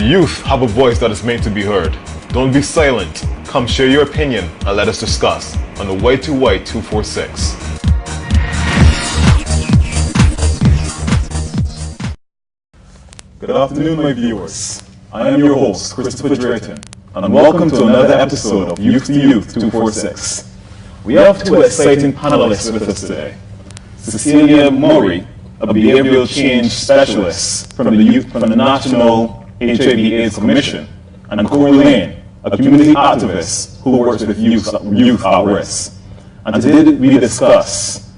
The youth have a voice that is made to be heard. Don't be silent. Come share your opinion and let us discuss on the Y2Y 246. Good afternoon, my viewers. I am your host, Christopher Drayton, and welcome to another episode of Youth to Youth 246. We have two exciting panelists with us today. Cecilia Murray, a behavioral change specialist from the National HIV/AIDS Commission, and Corey Lane, a community activist who works with youth at risk. And today we discuss,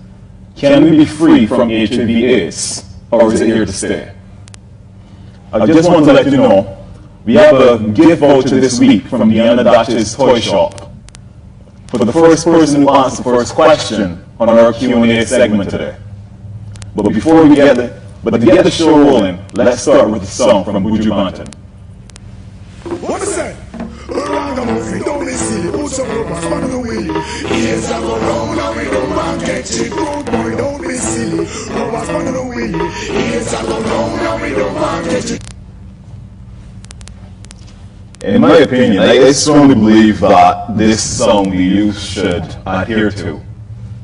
can we be free from HIV/AIDS, or is it here to stay? I just want to let you know, we have a gift voucher this week from the Anadash's Toy Shop for the first person who answers the first question on our Q&A segment today. But to get the show rolling, let's start with a song from Buju Banton. What is that? Don't be silly, put some robots on the wheel. Years ago round and we don't want to get it. Road boy, don't be silly, robots on the wheel. Years ago round and we don't want to get it. In my opinion, I strongly believe that this song the youth should adhere to.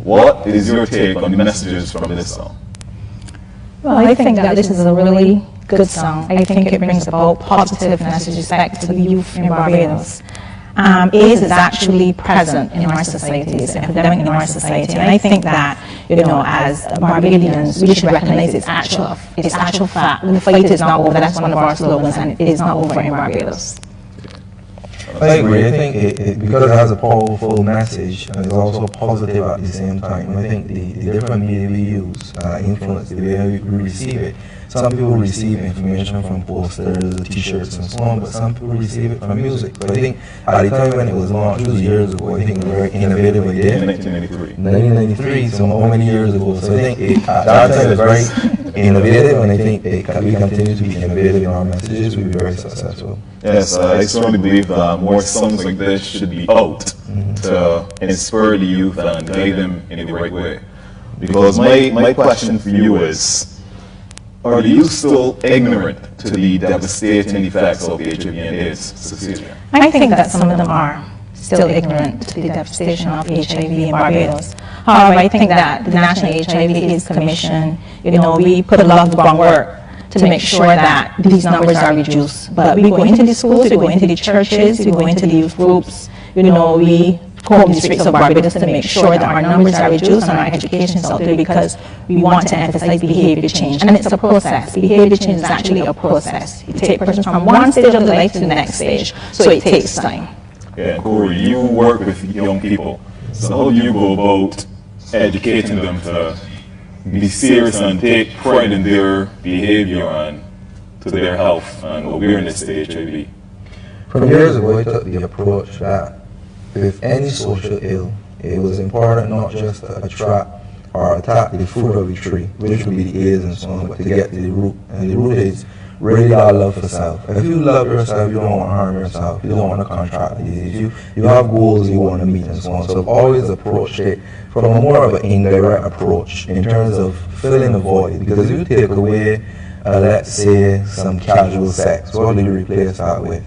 What is your take on the messages from this song? Well, I think that this is a really good song. I think it brings about positive messages back to the youth in Barbados. AIDS is actually present in our society. It's an epidemic in our society. And I think that, as Barbadians, we should recognize its actual fact. The fight is not over. That's one of our slogans, and it is not over in Barbados. I agree. I think because it has a powerful message and it's also positive at the same time. I think the different media we use influence the way we receive it. Some people receive information from posters, t-shirts and so on, but some people receive it from music. So I think at the time when it was launched, it was years ago, I think it was a very innovative idea. 1993, so how many years ago? So I think at that time it was very innovative, and I think we continue to be innovative in our messages, we'll be very successful. Yes, I strongly believe that more songs like this should be out to inspire the youth and guide them in the right way. Because my question for you is, are the youth still ignorant to the devastating effects of HIV and AIDS, Cecilia? I think that some of them are still ignorant to the devastation of HIV in Barbados. However, I think that the National HIV/AIDS Commission, we put a lot of groundwork to make sure that these numbers are reduced. But we go into the schools, we go into the churches, we go into the youth groups, we comb the streets of Barbados to make sure that our numbers are reduced and our education is out there, because we want to emphasize behavior change. And it's a process. Behavior change is actually a process. You take persons from one stage of life to the next stage, so it takes time. Yeah, Corey, you work with young people. So how do you go about educating them to be serious and take pride in their behavior and to their health and awareness to HIV? From years ago, I took the approach that with any social ill, it was important not just to attract or attack the fruit of the tree, which would be the AIDS and so on, but to get to the root. And the root is really our love for self. If you love yourself, you don't want to harm yourself, you don't want to contract the disease, you have goals you want to meet and so on. So I've always approached it from a more of an indirect approach in terms of filling the void. Because if you take away, let's say, some casual sex, what do you replace that with?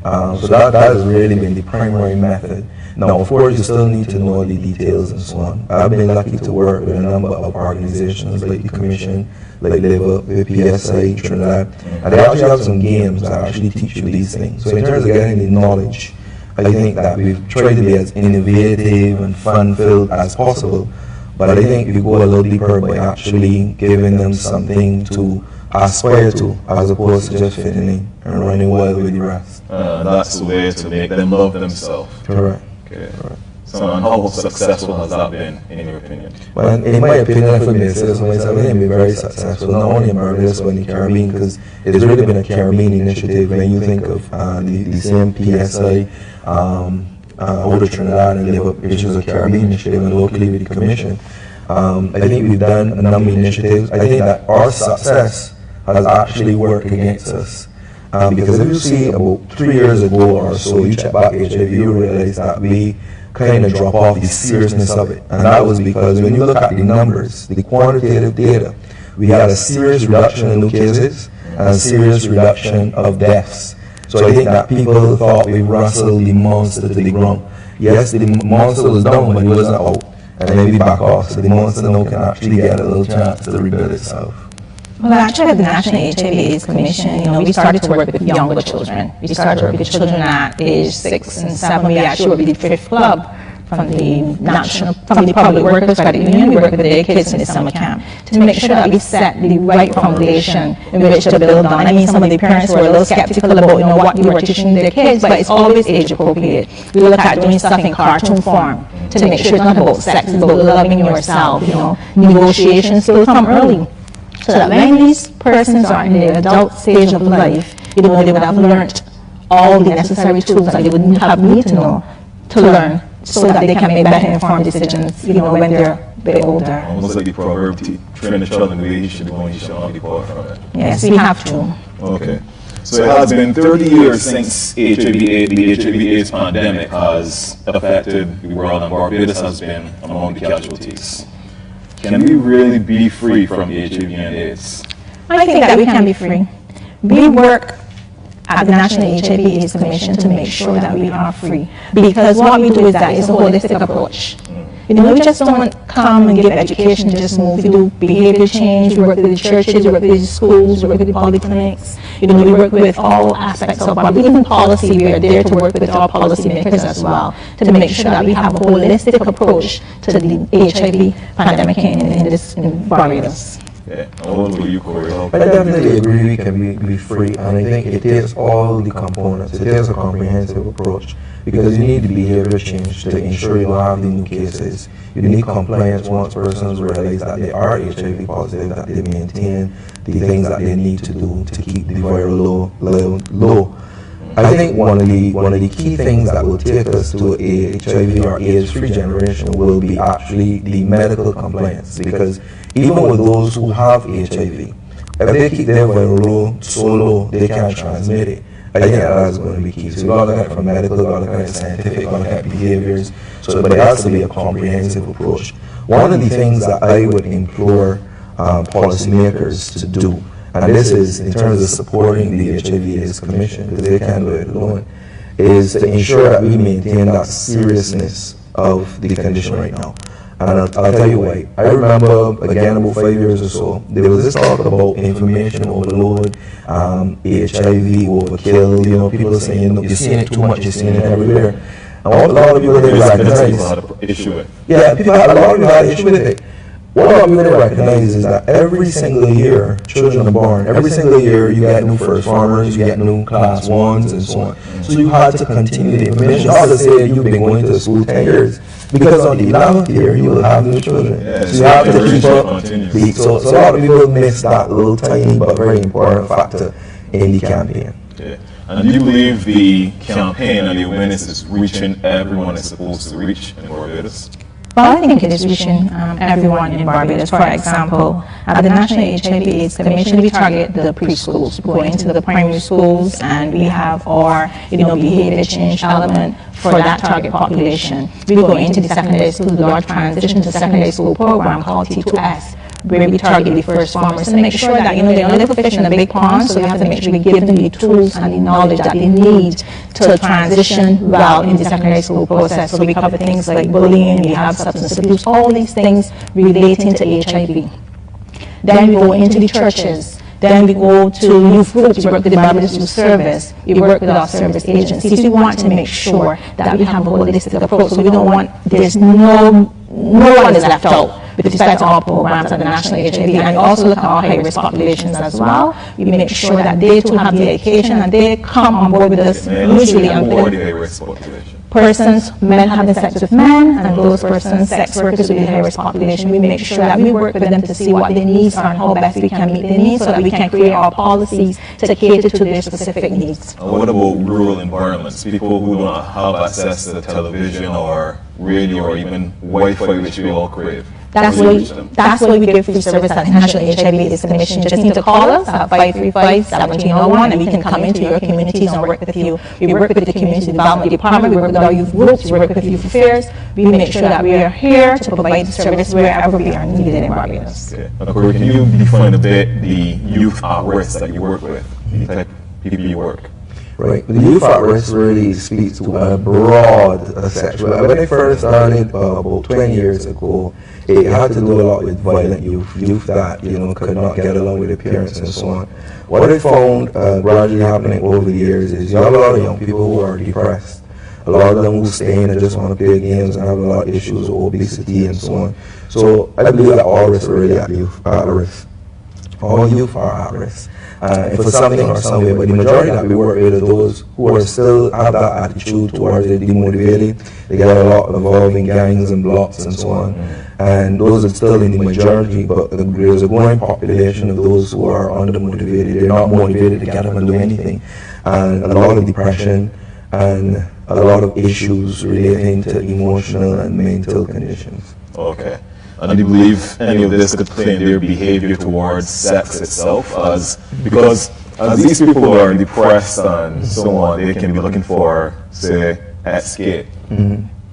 So that has really been the primary method. Now, of course, you still need to know the details and so on. I've been lucky to work with a number of organizations like the Commission, like LIVA, the PSI, Trinidad, and they actually have some games that actually teach you these things. So in terms of getting the knowledge, I think that we've tried to be as innovative and fun-filled as possible, but I think if you go a little deeper by actually giving them something to aspire to, as opposed to just fitting in and running wild with the rest. That's the way to make them love themselves. Correct. Okay. Correct. So, and how successful has that been, in your opinion? Well, in my opinion, for me to say so myself, I think it's been very successful, not only in Barbados but in the Caribbean, because it's really been a Caribbean initiative. When you think of the same PSI, out of Trinidad and LIVA, which is a Caribbean initiative, and locally with the Commission, I think we've done a number of initiatives. I think that our success has actually worked against us. Because if you see about 3 years ago or so, you check back HIV, you realize that we kind of drop off the seriousness of it. And that was because when you look at the numbers, the quantitative data, we had a serious reduction in new cases and a serious reduction of deaths. So I think that people thought we wrestled the monster to the ground. Yes, the monster was down, but it wasn't out. And then we back off, so the monster now can actually get a little chance to rebuild itself. Well, actually, at the National HIV/AIDS Commission, we started to work with younger children. We started to work with children at age 6 and 7. We actually worked with the 5th Club from the Public Workers Credit Union. We worked with their kids in the summer camp to make sure that we set the right foundation in which to build on. I mean, some of the parents were a little skeptical about, what we were teaching their kids, but it's always age appropriate. We look at doing stuff in cartoon form to make sure it's not about sex, it's about loving yourself, negotiation skills from early. So that when these persons are in the adult stage of life, they would have learned all the necessary tools that they would need to know to learn, so that they can make better informed decisions, when they're a bit older. Almost like the proverb, train a child in the way he should go and he shall not depart from it. Yes, we have to. Okay. So it has been 30 years since the HIV/AIDS pandemic has affected the world, and Barbados has been among the casualties. Can we really be free from HIV and AIDS? I think that we can be free. We work at the National HIV/AIDS Commission to make sure that we are free, because what we do is that it's a holistic approach. We just don't come and give education, just move. We do behavior change, we work with the churches, we work with the schools, we work with the polyclinics. We work with all aspects of our, even policy, we are there to work with our policymakers as well, to make sure that we have a holistic approach to the HIV pandemic in Barbados. Yeah. What will you, Corey? I definitely agree we can be free, and I think it takes all the components. It takes a comprehensive approach, because you need the behavior change to ensure you don't have the new cases. You need compliance once persons realize that they are HIV positive, that they maintain the things that they need to do to keep the viral low. I think one of the key things that will take us to a HIV or AIDS-free generation will be actually the medical compliance, because even with those who have HIV, if they keep their viral load so low, they can't transmit it. I think that's going to be key. So we've got to look at it from medical, we've got to look at it scientific, we've got to look at behaviors. But it has to be a comprehensive approach. One of the things that I would implore policymakers to do, and this is in terms of supporting the HIV/AIDS Commission, because they can't do it alone, is to ensure that we maintain that seriousness of the condition right now. And I'll tell you why. I remember, again, about 5 years or so, there was this talk about information overload, HIV overkill, people saying, you're seeing it too much, you're seeing it everywhere. And what a lot of people didn't recognize, had an issue with. Yeah, a lot of people had an issue with it. What a lot of people didn't recognize is that every single year, children are born. Every single year, you get new first farmers, you get new class 1s, and so on. So you had to continue the information. I just said you've been going to school 10 years, because on the 11th year, you will have new children. Yeah, so you have to keep up. So a lot of people miss that little tiny but very important factor in the campaign. Yeah. And do you believe the campaign and the awareness is reaching everyone it's supposed to reach in Barbados? Well, I think it is reaching everyone in Barbados. For example, at the National HIV/AIDS Commission, we target the preschools. We go into the primary schools, and we have our behavior change element for that target population. We go into the secondary school, the large transition to secondary school program called T2S, where we target the first farmers to make sure that they don't live for fish in a big pond, so we have to make sure we give them the tools and the knowledge that they need to transition well in the secondary school process. So we cover things like bullying, we have substance abuse, all these things relating to HIV. Then we go into the churches. Then we go to youth groups. We work with the Barbados Youth Service. We work with our service agencies. We want to make sure that we have a holistic approach. So we don't want, there's no one is left out with respect to our programs at the National HIV. And we also look at our high-risk populations as well. We make sure that they too have the education and they come on board with us usually. Persons, men having sex with men, and those persons, sex workers with the high-risk population. We make sure that we work with them to see what their needs are and how best we can meet their needs, so that we can create our policies to cater to their specific needs. What about rural environments? People who don't have access to television or radio or even Wi-Fi, which we all crave. That's why we give free service at the National HIV/AIDS Commission. You just need to call us at 535-1701, and we can come into your communities and work with you. We work with the Community Development Department, we work with our youth groups, we work with Youth Affairs. We make sure that we are here to provide the service wherever we are needed in Barbados. Okay. And Corey, can you define a bit the youth at risk that you work with, the type of people you work? Right. The youth at risk really speaks to a broad section. When I first started about 20 years ago, it had to do a lot with violent youth that could not get along with their parents and so on. What I found gradually happening over the years is you have a lot of young people who are depressed. A lot of them who stay in and just want to play games and have a lot of issues with obesity and so on. So I believe that all risk are really at risk. All youth are at risk. For something or somewhere, but the majority that we work with are those who are still have that attitude towards it, demotivated. They get a lot involved in gangs and blocks and so on. And those are still in the majority, but there's a growing population of those who are undermotivated. They're not motivated to get up and do anything. And a lot of depression and a lot of issues relating to emotional and mental conditions. Okay. And do you believe any of this could play in their behavior towards sex itself? Because as these people are depressed and so on, they can be looking for, say, escape.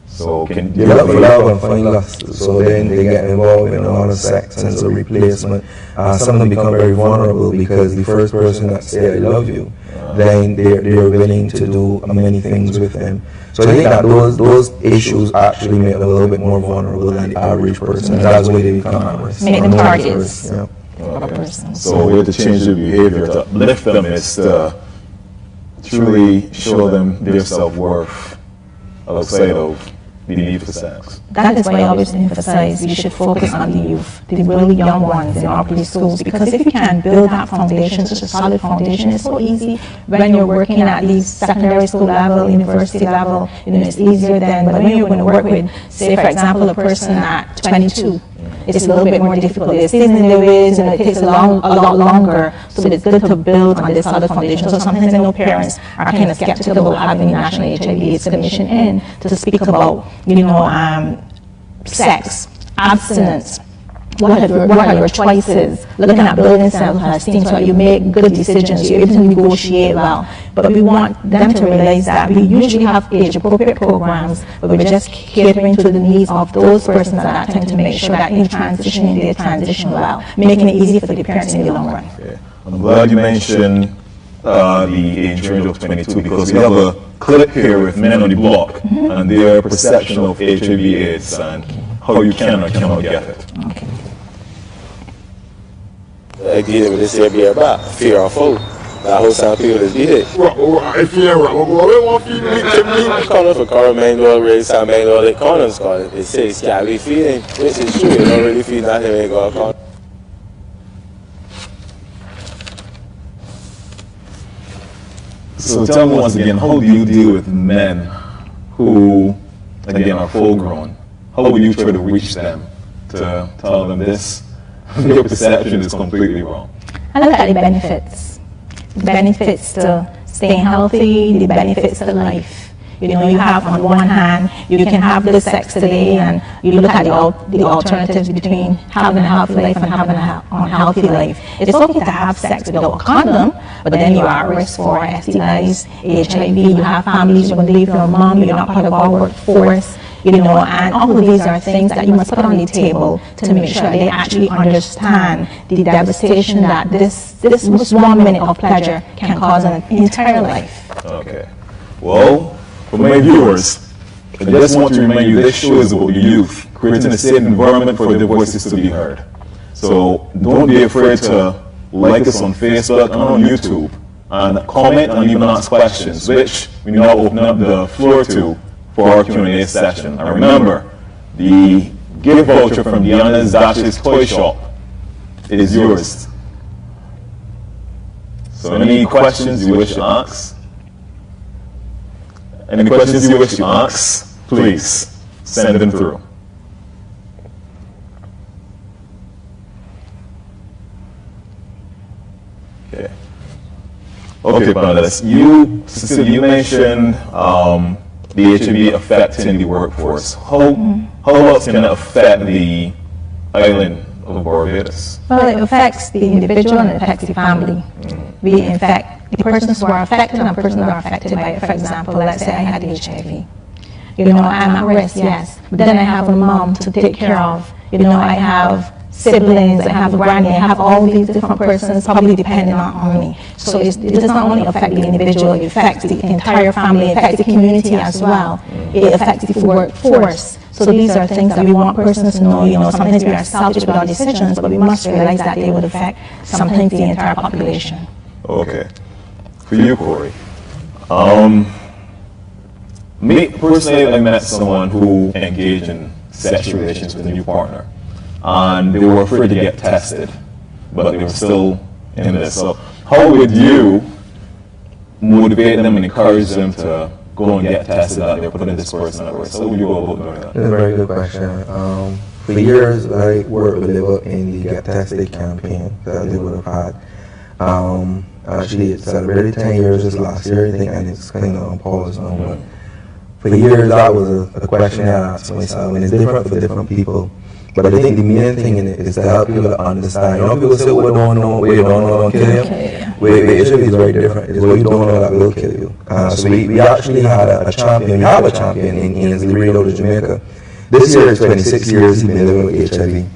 So can they look for love and find lust. So then they get involved in a lot of sex and so replacement. Some of them become very vulnerable because the first person that says I love you, then they're willing to do many things with them. So I think that those issues actually make them a little bit more vulnerable than the average person. That's why they become at risk. Make them targets. Yeah. Okay. So we have to change their behavior to uplift them is to truly show them their self-worth outside of the need for sex. That is why I always emphasize we should focus on the youth, the really young ones in our schools, because if you can build that foundation, such a solid foundation, it's so easy when you're working at the secondary school level, university level, it's easier then, but when you're going to work with, say for example, a person at 22, it's a little bit more difficult. They're still in their ways, and it takes a lot longer. So it's good to build on this solid foundation. So sometimes I know parents are kind of skeptical about having the National HIV/AIDS Commission in to speak about, sex, abstinence. What are your choices? Looking at building self-esteem so you make good decisions, you're able to negotiate well. But we want them to realize that we usually have age-appropriate programs, but we're just catering to the needs of those persons at that time to make sure that in transitioning, they transition well, making it easy for the parents in the long run. Okay. I'm glad you mentioned the age range of 22 because we have a clip here with men on the block and their perception of HIV/AIDS and how you can or cannot get it. Okay. I get it, but this here be about fear or foe. The whole time people just beat it. I fear what won't feed me to me. I'm calling for Carl Manuel, Ray Sam Manuel, the corners call it. They say it's scabby feeding, which is true. They don't really feed nothing, they go call. So tell me once again, how do you deal with men who, again, are full grown? How would you try to reach them to tell them this? Your perception is completely wrong. I look at the benefits. The benefits to staying healthy, the benefits to life. You have on one hand, you can have the sex today, and you look at the alternatives between having a healthy life and having an unhealthy life. It's okay to have sex without a condom, but then you are at risk for STIs, HIV, you have families, you're going to leave your mom, you're not part of our workforce. And all of these are things that you must put on the table to make sure they actually understand the devastation that this 1 minute of pleasure can cause an entire life. Okay. Well, for my viewers, I just want to remind you this show is about the youth, creating a safe environment for their voices to be heard. So don't be afraid to like us on Facebook and on YouTube, and comment and even ask questions, which we now open up the floor to for our Q&A session. And remember, the gift voucher from Deanna's Dashes Toy Shop is yours. So any questions you wish to ask? Any questions you wish to ask, please send them through. Okay. Okay, panelists. You mentioned the HIV affecting the workforce. How else can it affect the island of Barbados? Well, it affects the individual and it affects the family. We infect the persons who are affected and persons who are affected by it. For example, let's say I had HIV. I'm at risk, yes, but then I have a mom to take care of. I have siblings, I have a granny, I have all these different persons probably depending on me. So it does not only affect the individual, it affects the entire family, it affects the community as well. It affects the workforce. So these are things that we want persons to know. Sometimes we are selfish with our decisions, but we must realize that they would affect sometimes the entire population. Okay. For you, Corey. Me, personally, I met someone who engaged in sexual relations with a new partner. And they were afraid to get tested, but they were still in this. So how would you motivate them and encourage them to go and get tested that they're putting this person at risk? How would you go about doing that? That's a very good question. For years, I worked with Live in the Get Tested campaign that they would have had. Actually, it celebrated 10 years this last year, I think, and it's kind of on pause now. But for years, that was a question I asked myself, and it's different for different people. But I think the main thing in it is to help people to understand. People say, we don't know, what you don't know don't kill you. HIV is very different. It's what you don't know that will kill you. So we actually had a champion, we have a champion in Ainsley Reid out of Jamaica. This year is 26 years he's been living with HIV.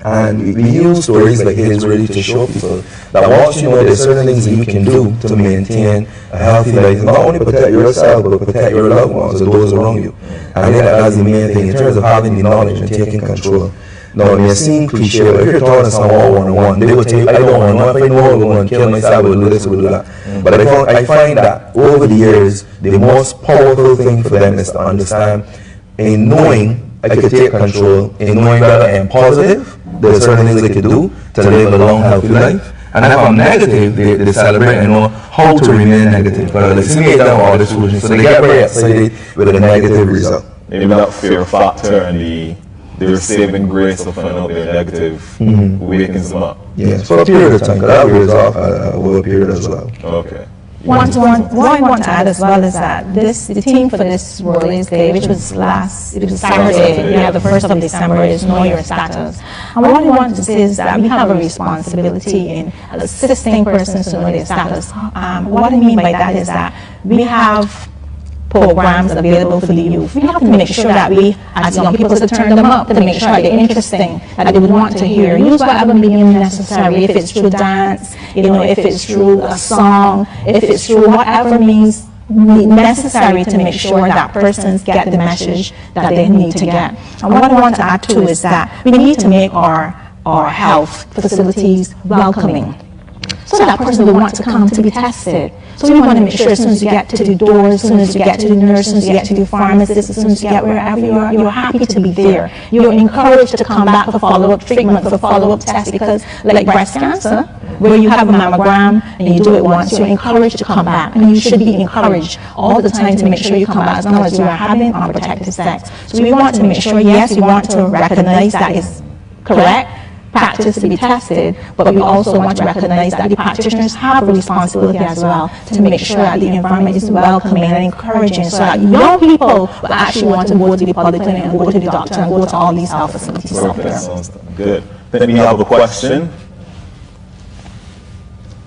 And we use stories like his really to show people that once you know there's certain things that you can do to maintain a healthy life, not only protect yourself, but protect your loved ones or those around you. And I think that's the main thing in terms of having the knowledge and taking control. Now, it may seem cliche, but if you're talking to someone one-on-one, they will tell you, I don't want to know if I know I will go and kill myself, I will do this, I will do that. But I find that over the years, the most powerful thing for them is to understand in knowing I could take control, in knowing that I am positive, there's certain things they could do to live a long, healthy life. And if I'm negative, they celebrate and know how to remain negative. But let's see down all this foolishness. So they get very excited with a negative result. Maybe that fear factor and their saving grace of finding out they're negative wakens them up. Yes, for a period of time, because that wears off over a period as well. Okay. What I want to add as well is that the theme for this World's Day, which was Saturday, the 1st of December, is Know Your Status. And what I want to say is that we have a responsibility in assisting persons to know their status. What I mean by that is that we have programs available for the youth. We have to make sure that we, as young people, to turn them up, to make sure they're interesting, that they would want to hear. Use whatever medium necessary, if it's through dance, if it's through a song, if it's through whatever means necessary to make sure that persons get the message that they need to get. And what I want to add too is that we need to make our health facilities welcoming, so that person will want to come to be tested. So we want to make sure as soon as you get to the doors, as soon as you get to the nurse, as soon as you get to the pharmacist, as soon as you get wherever you are, you're happy to be there. You're encouraged to come back for follow-up treatment, for follow-up tests, because like breast cancer, where you have a mammogram and you do it once, you're encouraged to come back. And you should be encouraged all the time to make sure you come back as long as you are having unprotected sex. So we want to make sure, yes, we want to recognize that is correct practice to be tested, but we also want to recognize that the practitioners have a responsibility as well to make sure that the environment is welcoming and encouraging, so that young people will actually want to go to the polyclinic and go to the doctor and go to all these health facilities out there. Sounds good. Then we have a question.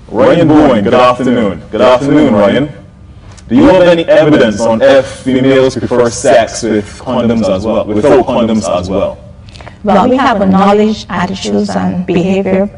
Ryan Bowen, good afternoon. Good afternoon, Ryan. Do you have any evidence on if females prefer sex with condoms as well, without condoms as well? Well, we have a knowledge, attitudes, and behavior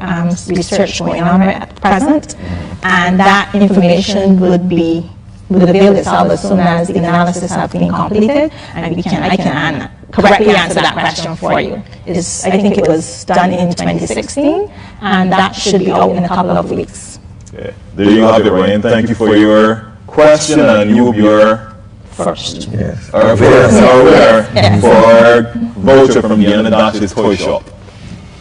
research going on at present, and that information would avail itself as soon as the analysis has been completed, and I can correctly answer that question for you. I think it was done in 2016, and that should be out in a couple of weeks. Okay. There you have it, Ryan. Thank you for your question, and you will be your first. Yes. Our winner for voucher from the Anadash's Toy Shop.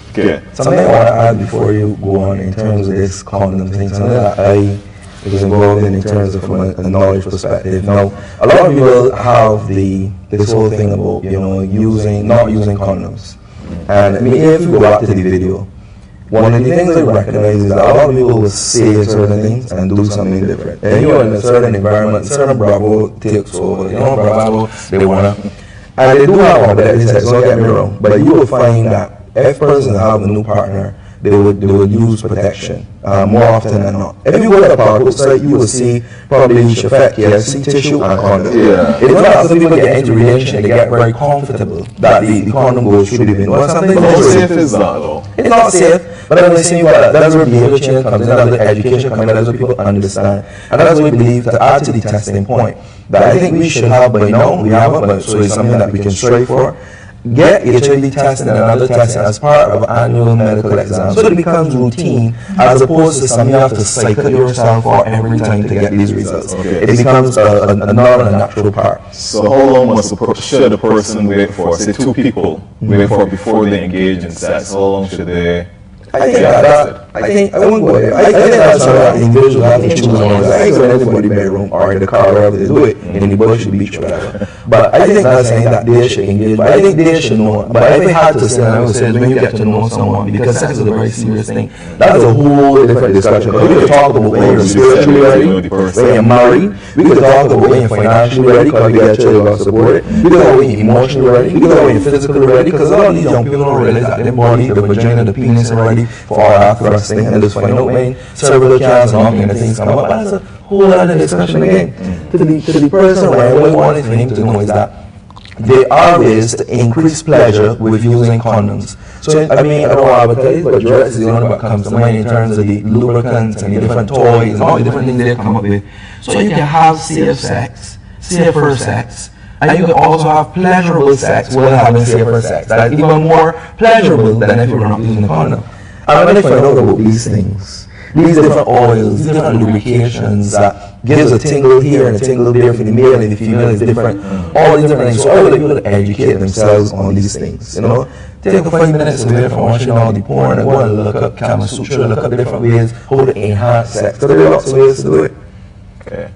Okay. Something I want to add before you go on in terms of this condom thing, something that I was involved in terms of from a knowledge perspective. Now, a lot of people have this whole thing about not using condoms. And I mean, if you go back to the video, one of the things I recognize is that a lot of people will say certain things and do something different. And you're in a certain environment, certain bravo takes over, bravo, they wanna. And they do have objectives, don't get me wrong, but you will find that if person have a new partner, they would use protection more often than not. If you go to the park website, you will see probably Shafak, KFC tissue and condom. Yeah. It's not after people get into relation, they get very comfortable that the condom goes through the vein. How safe is that though? It's not safe, but I'm saying that's where behavior change comes in, that's where education comes in, that's where people understand. And that's what we believe to add to the testing point that I think we should have by now, we haven't, but so it's something that we can strive for. Get HIV testing and another testing as part of annual medical exam so it becomes routine as opposed to something you have to cycle yourself for every time to get these results. Okay. It becomes a normal and natural part. So how long should a person wait for? Say two people wait for before they engage in sex. How long should they? I think I won't go there. I think that's how individuals have to choose on. I ain't going to anybody bedroom or in the car wherever they do it, in the bush, the beach, whatever. But I think that's saying that they should engage. But I think they should know. But if I had to say, I would say when you get to know someone, because sex is a very serious thing. That's a whole different discussion. We could talk about when you're spiritually ready, when you're married. We could talk about when you're financially ready, because you get children to support it. We could talk about when you're emotionally ready. We could talk about when you're physically ready, because a lot of these young people don't realize that their body, the vagina, the penis are ready for our thrusting, and just find out when several cans and all kind of things come up. But that's a whole other discussion again. To the person, what I wanted for him to know is that there are ways to increase pleasure with using condoms. So, I mean, I don't want to advertise, but Durex is the only one that comes to mind in terms of the lubricants and the different toys and all the different things they come up with. So you can have safe sex, safer sex, and you can also have pleasurable sex while having safer sex. That's even more pleasurable than if you were not using a condom. And when I find out about these things, these different oils, these different lubrications that gives a tingle here and a tingle there for the male and the female is different, all these different things. So I would like people to educate themselves on these things, you know. Take 5 minutes away from watching all the porn and go and look up Kama Sutra, look up different ways how to enhance sex. So there are lots of ways to do it. Okay.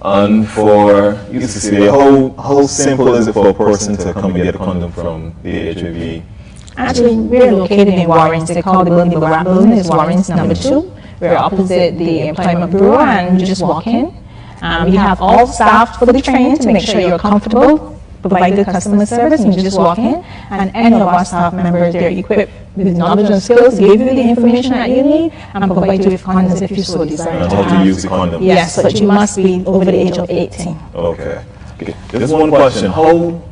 And for you to say, how simple is it for a person to come and get a condom from the HIV? Actually, we're located in Warrens. They call the building the Grant Building. It's Warrens number 2. We're opposite the Employment Bureau, and you just walk in. We have all staff for the training to make sure you're comfortable, provide good customer service, and you just walk in. And any of our staff members, they're equipped with knowledge and skills to give you the information that you need and provide you with condoms if you so desire. And how to use the condom? Yes, but you must be over the age of 18. Okay. Just one question. How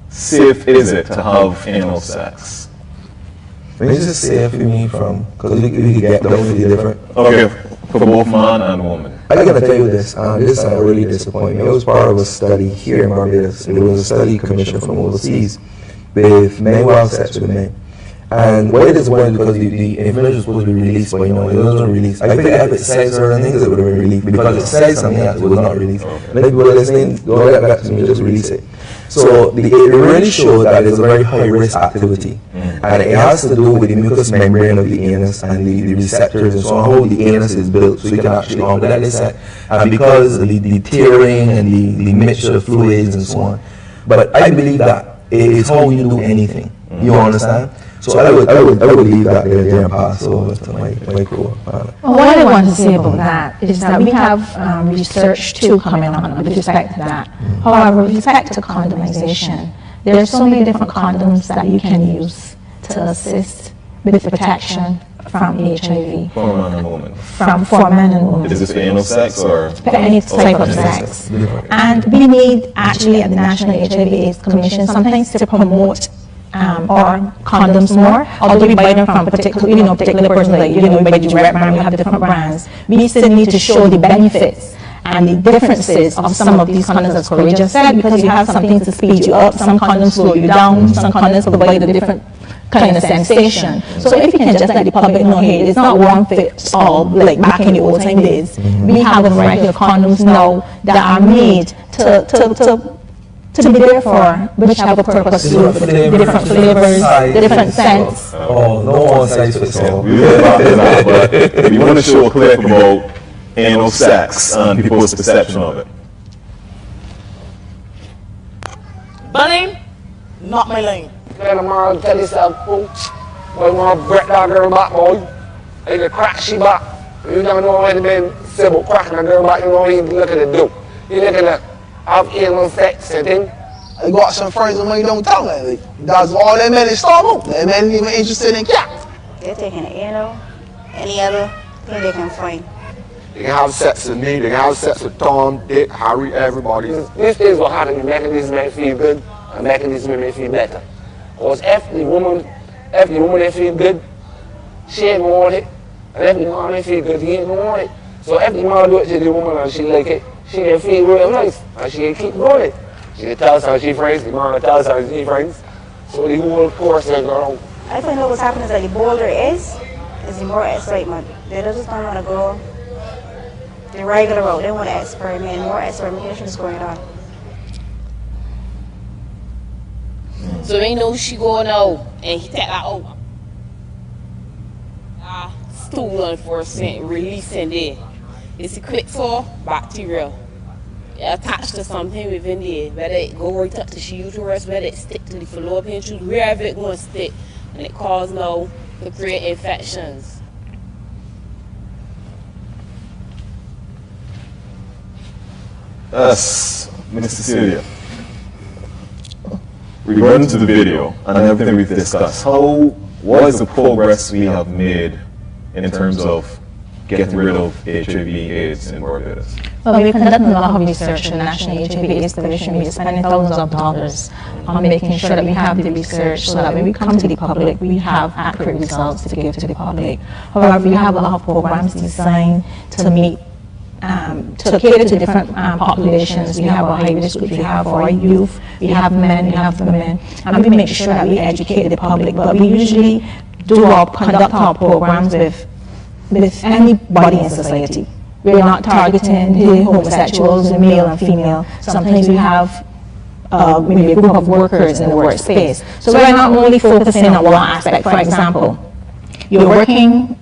safe is it to have anal sex? When you just say it for me from, because we could get down to the different. Okay, for both man and woman. I gotta tell you this, this really disappointed me. It was part of a study here in Barbados. It was a study commissioned from overseas with men who have sex with men. And why it is disappointed because the information was supposed to be released, but you know, it wasn't released. I think if it said certain things, it would have been released. Because it said something else, it was not released. Many people listening, don't get back to me, just release it. So it really showed that it's a very high risk activity. And it has to do with the mucous membrane of the anus and the receptors and so on, how the anus is built, so you can actually harm that they said. And because of the tearing and the mixture of fluids and so on. But I believe that it is how you do anything. You understand? So I would leave that there and pass over to my crew. Well, what I want to say about that is that we have research too coming on with respect to that. However, with respect to condomization, there are so many different condoms that you can use to assist with protection from HIV. For man and woman. For men and women. Is this for anal sex or? For any type of sex. And we need actually at the National HIV/AIDS Commission sometimes to promote or condoms more, although we buy them from particular persons, like, we buy the direct brand, we have different brands. We still need to show the benefits and the differences of some of these condoms, as Corey just said, because you have something to speed you up, some condoms slow you down, some condoms provide a different kind of sensation. So if you can just let the public know, hey, it's not one fits all, like back in the old time days. We have a variety of condoms now that are made to be there for whichever purpose you have, the different flavors, the different scents. Oh, no one size fits all. We heard about that, but we want to show a clip about anal sex and people's perception of it. Bunny, not my lane. Let a man tell yourself, fool. Boy, want to break that girl back, boy. They can crack she back. You never know when they've been civil cracking a girl back, you know, he look at the dope. He look at the have anal sex setting, I got some friends of mine downtown. Like, that's all them men is talking about. Them men even interested in cat. They're taking it, you know, any other thing they can find. They can have sex with me, they can have sex with Tom, Dick, Harry, everybody. These things will have to be making these men feel good and making these women feel better. Because if the woman they feel good, she ain't gonna want it. And if the man they feel good, he ain't gonna want it. So if the man do it to the woman and she like it, she can feel real nice and she can keep going it. She can tell her she friends, the man tells her she friends. So the whole course is going on. I find out what's happening is that the bolder it is the more excitement. They just don't want to go the regular route. They want to experiment. More experimentation is going on. So they know she going out and he take that out. Stool for a cent, releasing there. It's equipped for bacteria. Attached to something within there. Whether it go right up to the uterus, whether it stick to the fallopian tube, wherever it going to stick. And it cause no to create infections. Yes, Miss Cecilia. Regarding to the video and everything we've discussed, what is the progress we have made in terms of getting rid of HIV/AIDS in Barbados? Well, we've conducted a lot of research in the National HIV/AIDS Commission. We're spending thousands of dollars on making sure that we have the research so that when we come to the public, we have accurate results to give to the public. However, we have a lot of programs designed to meet to cater to different populations. We have our high-risk groups, we have our youth, we have men, we have women, and we make sure that we educate the public. But we usually conduct our programs with anybody in society. We're not targeting the homosexuals, the male and female. Sometimes we have maybe a group of workers in the workspace. So we're not only focusing on one aspect. For example, you're working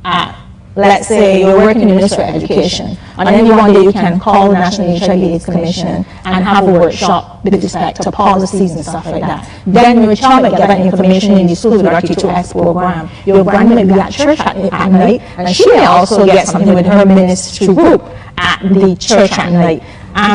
at, let's say you're working in the Ministry of Education, and then one day you can call the National HIV/AIDS Commission and have a workshop with respect to policies and stuff like that. Then your child might get that information in the school with our T2X program. Your grandma might be at church at night, and she may also get something with her ministry group at the church at night.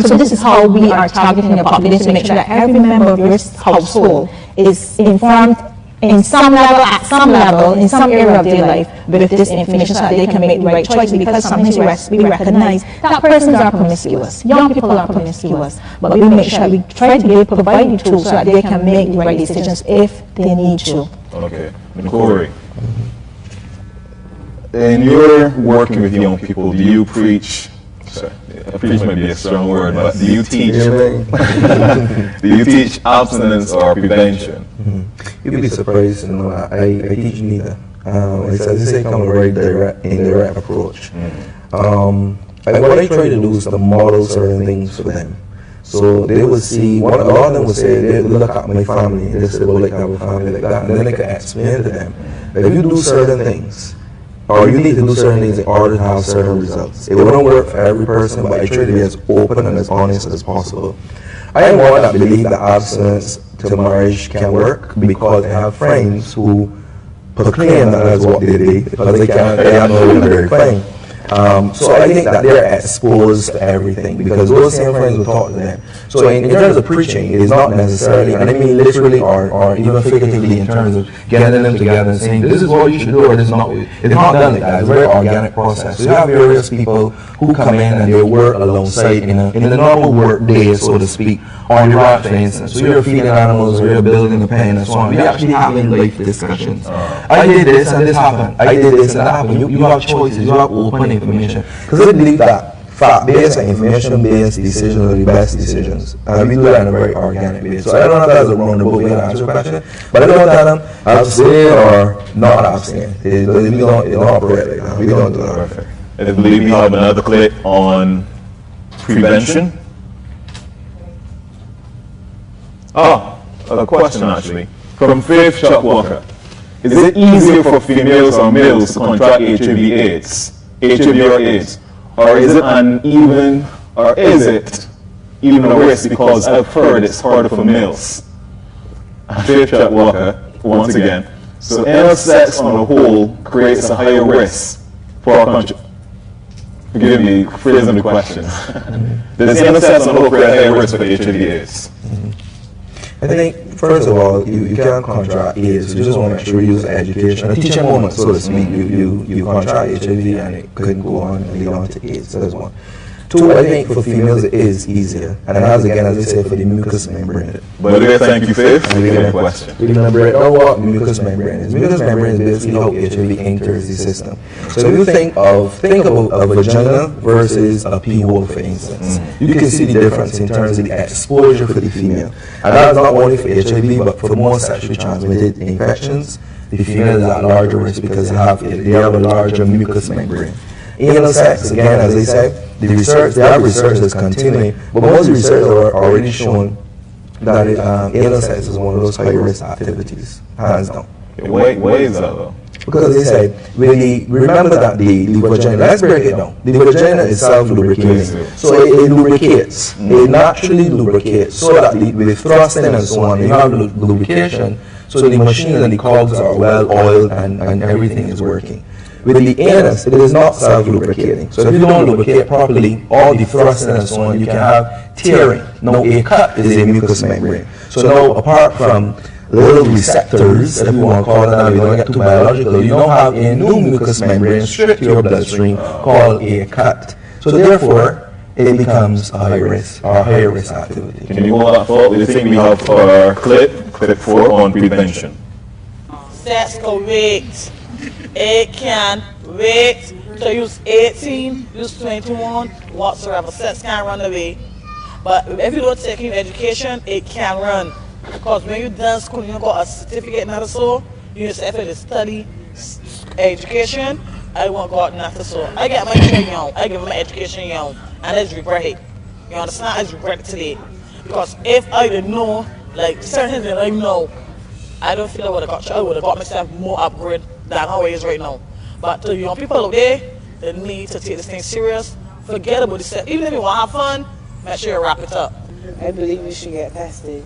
So this is how we are targeting the population to make sure that every member of your household is informed in some level, at some level, in some area of their life with this information so that they can make the right choice, because sometimes we recognize that persons are promiscuous, young people are promiscuous, but we make sure we try to provide the tools so that they can make the right decisions if they need to. Okay. Corey, in your working with young people, do you preach, preach might be a strong word, but do you teach, do you teach abstinence or prevention? You'd be surprised, you know, I teach neither. It's as I say, come a very indirect approach. What I try to do is to model certain things for them. So they will see, a lot of them will say, they look at my family, they say, well, like I have a family like that, and then I can explain to them that if you do certain things, or you need to do certain things in order to have certain results. It won't work for every person, but I try to be as open and as honest as possible. I am one that believe that abstinence to marriage can work because I have friends who proclaim that as what they do because they have no very claim. So I think that they're exposed to everything because those same friends will talk to them. So in terms of preaching, it is not necessarily, and I mean literally or even figuratively in terms of getting them together and saying this is what you should do or this is not. It's not done like that. It's a very organic process. So you have various people who come in and they work alongside in a normal work day, so to speak, on the ranch, for instance. So you're feeding animals or you're building a pen and so on. We actually having life discussions. I did this and this happened. I did this and that happened. You have choices. You have open information. Because I believe that fact-based and information-based decisions are the best decisions. And we do that in a very organic way. So I don't know if that's a roundabout way to answer your question, but I don't tell them abstain or not abstain. We don't operate like that. We don't do that. Perfect. I believe we have another clip on prevention. A question actually from Faith Shopwalker. Is it easier for females or males to contract HIV/AIDS, or AIDS, or is it even a risk because I've heard it's harder for males? Faith Shopwalker, once again. So anal sex on the whole creates a higher risk for our country. Forgive me, phrasing the question. Does anal sex on the whole create a higher risk for HIV/AIDS? I think, first of all, you can't contract AIDS. You just want to make sure you use education. A teaching moment, so to speak. You contract HIV and it couldn't go on and lead on to AIDS. That's one. Two, I think for females it is easier. And it has, again, as I said, for the mucous membrane. By the way, thank you, Faith. And we have a question. We're going to break down what mucous membrane is. Mucous membrane is basically how HIV enters the system. So if you think about a vagina versus a pee hole, for instance, you can see the difference in terms of the exposure for the female. And that's not only for HIV, but for more sexually transmitted infections. The female is at larger risk because they have a larger mucous membrane. Anal sex, again, as I said, the research that's continuing, but most research are already showing that anal sex is one of those high-risk activities, hands down. Why is that though? Because they said, remember that the vagina, let's break it down. The vagina is self-lubricating. So it lubricates, it naturally lubricates, so that with thrusting and so on, you have lubrication, so the machine and the cogs are well oiled and everything is working. With the anus, it is not self-lubricating. So if you don't lubricate properly, all the thrusting and so on, you can have tearing. Now, a cut is a mucous membrane. So now, apart from little receptors, if you want to call it that, we don't get too biological, you don't have a new mucous membrane straight to your bloodstream called a cut. So therefore, it becomes a high risk or higher risk activity. Can you hold that thought? We think we have for our clip 4 on prevention. That's correct. It can wait to use 18, use 21, whatsoever. Sex can't run away. But if you don't take in education, it can run. Because when you're done school, you got a certificate not so, you just have to study education. I want God not to so. I get my training young, I give my education young, and it's regret it. You understand? I regret it today. Because if I didn't know, like certain things that I know, I don't feel I would have got myself more upgrade than how it is right now. But to the young people out there, they need to take this thing serious. Forget about this. Even if you want to have fun, make sure you wrap it up. I believe you should get tested.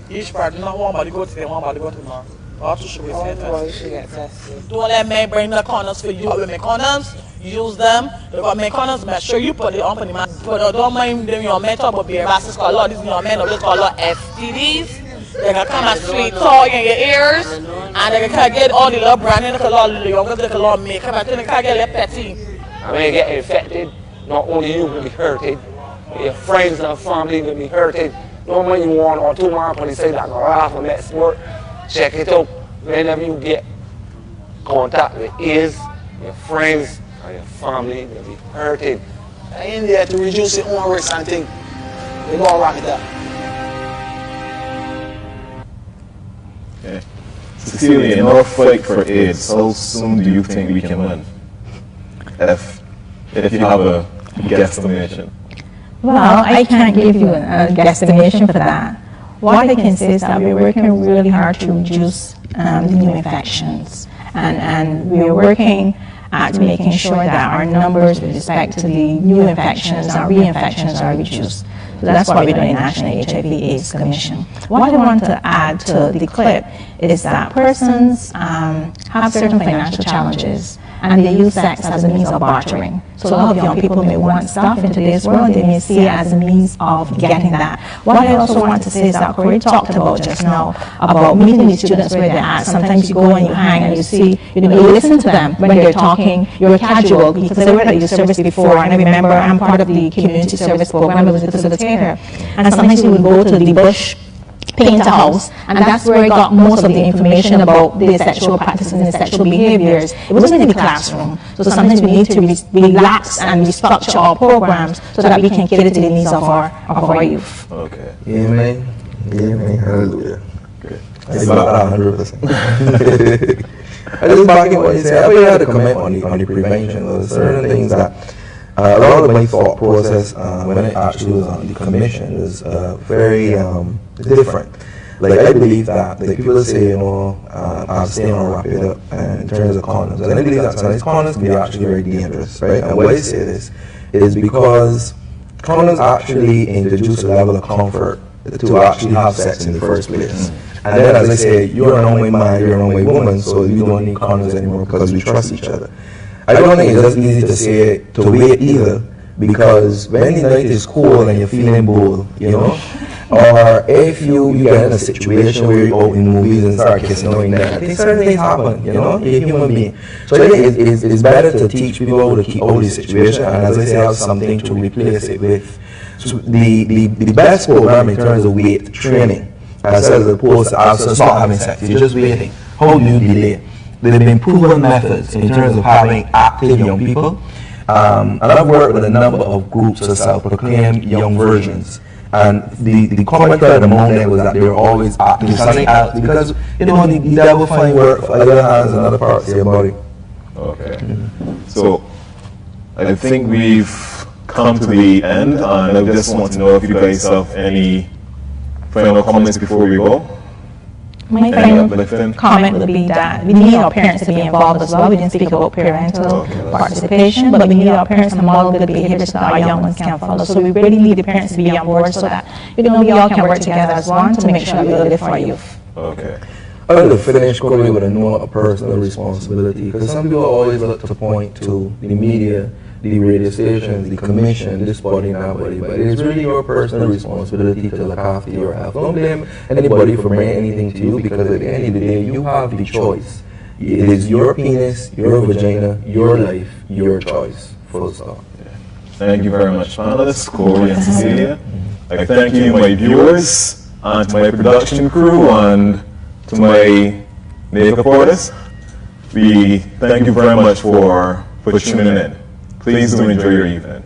You should probably not one body go today, one body go tomorrow. Also should be you should get tested. Don't let men bring the condoms for you. With my condoms, use them. You got my condoms, make sure you put it on for the man. But don't mind them your men talk about beer bastards, call a lot of these young men, or just call a lot of STDs. They can come and sweet talk in your ears, and they can get all the love branding, they can all the youngest, they can all make them, and they can get left petty. I mean, get infected, not only you will be hurted, your friends and family will be hurted. Don't when you 1 or 2 months when they say that go from that sport, check it out. Whenever you get contact with AIDS, your friends and your family will be hurted. And in there to reduce your own risk and thing, they go wrap it up. Okay. Cecilia, in our fight for AIDS, how soon do you think we can win? If you have a guesstimation. Well, I can't give you a guesstimation for that. What I can say is that we're working really hard to reduce the new infections, and we're working at making sure that our numbers with respect to the new infections and reinfections are reduced. So that's what we're doing in National HIV/AIDS Commission. What I want to add to the clip is that persons have certain financial challenges, and they use sex as a means of bartering. So a lot of young people may want stuff in today's world, they may see it as a means of getting that. What I also want to say is that Corey talked about just now about meeting the students where they're at. Sometimes you go and you hang and you see, you listen to them when they're talking, you're casual, because I worked at youth service before, and I remember I'm part of the community service program, I was a facilitator, and sometimes we would go to the bush paint a house, and that's where I got most of the information about the sexual practices and the sexual behaviors. It wasn't in the classroom, so sometimes we need to relax and restructure our programs so that we can cater to the needs of our youth. Okay. Amen. Amen. Hallelujah. Good. It's about 100%. I just back in what you said. I really had to comment on the prevention. There's certain things that a lot of my thought process when I actually was on the commission is very different. Like I believe that, like people say, I'm staying on wrap it up in terms of condoms, and I believe that sometimes condoms can be actually very dangerous, right? And why I say this is because condoms actually introduce a level of comfort to actually have sex in the first place. And then, as I say, you're an one-way man, you're an one-way woman, so you don't need condoms anymore because we trust each other. I don't think it's just easy to say to wait either, because when the night is cold and you're feeling bold, Or if you get in a situation where you're out in movies and start kissing knowing that, I think certain things happen, you know, you're a human being. So I think it's better to teach people how to keep out of the situation, and as I say, have something to replace it with. So the best program in terms of weight training, as opposed to also not having sex, you're just waiting. How do you delay? There have been proven methods in terms of having active young people. And I've worked with a number of groups of self-proclaimed young virgins. And the common thread among them was that they were always active, something else, because, you know, the devil find work for other hands and other parts of your body. Okay. So, I think we've come to the end, and I just want to know if you guys have any final comments before we go. My final comment would be that we need our parents to be involved as well. We didn't speak about parental participation, but we need our parents to model good behaviors that our young ones can follow. So we really need the parents to be on board so that, you know, we all can work together as one to make sure that we live for our youth. Okay. I want to finish quickly with a note of personal responsibility, because some people always look to point to the media, the radio stations, the commission, this body and that body, but it is really your personal responsibility to look after your health. Don't blame anybody for bringing anything to you, because at the end of the day, you have the choice. It is your penis, your vagina, your life, your choice. Full stop. Thank you very much, panelists, Corey and Cecilia. I thank you, my viewers, and to my production crew, and to my makeup artist. We thank you very much for tuning in. Please do enjoy your evening.